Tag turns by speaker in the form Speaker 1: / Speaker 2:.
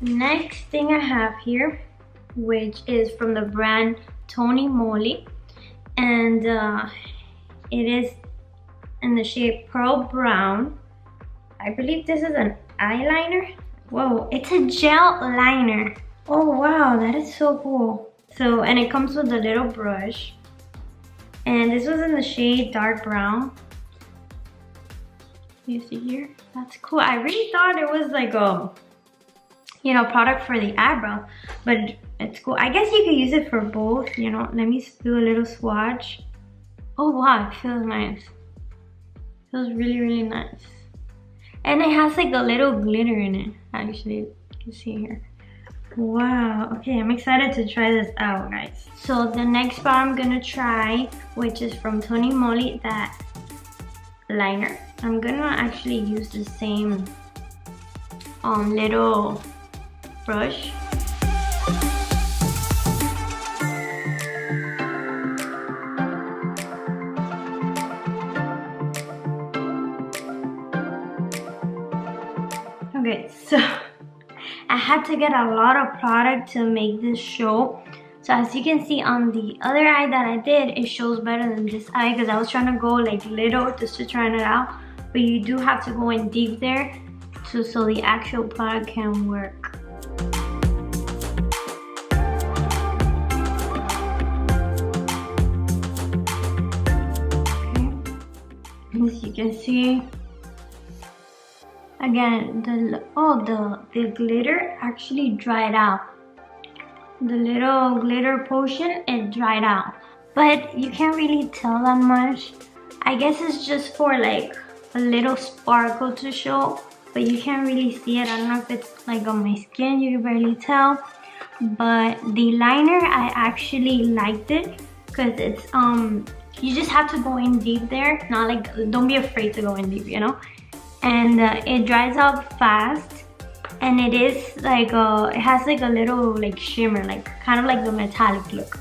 Speaker 1: next thing I have here, which is from the brand Tonymoly, and it is in the shade Pearl Brown. I believe this is an eyeliner. Whoa, it's a gel liner. Oh wow, that is so cool. So, and it comes with a little brush. And this was in the shade dark brown. You see here? That's cool. I really thought it was like a, you know, product for the eyebrow, but it's cool. I guess you could use it for both, you know. Let me do a little swatch. Oh wow, it feels nice. Feels really, really nice. And it has like a little glitter in it, actually. You can see here. Wow, okay, I'm excited to try this out, guys. So the next bar I'm gonna try, which is from Tonymoly, that liner. I'm gonna actually use the same little brush. Okay, so I had to get a lot of product to make this show. So as you can see on the other eye that I did, it shows better than this eye because I was trying to go like little just to try it out. But you do have to go in deep there so the actual product can work. Okay. As you can see, again, the glitter actually dried out. The little glitter potion, it dried out. But you can't really tell that much. I guess it's just for like a little sparkle to show, but you can't really see it. I don't know if it's like on my skin, you can barely tell. But the liner, I actually liked it because it's, you just have to go in deep there. Not like, don't be afraid to go in deep, you know? And it dries out fast, and it is like it has like a little like shimmer, like kind of like the metallic look.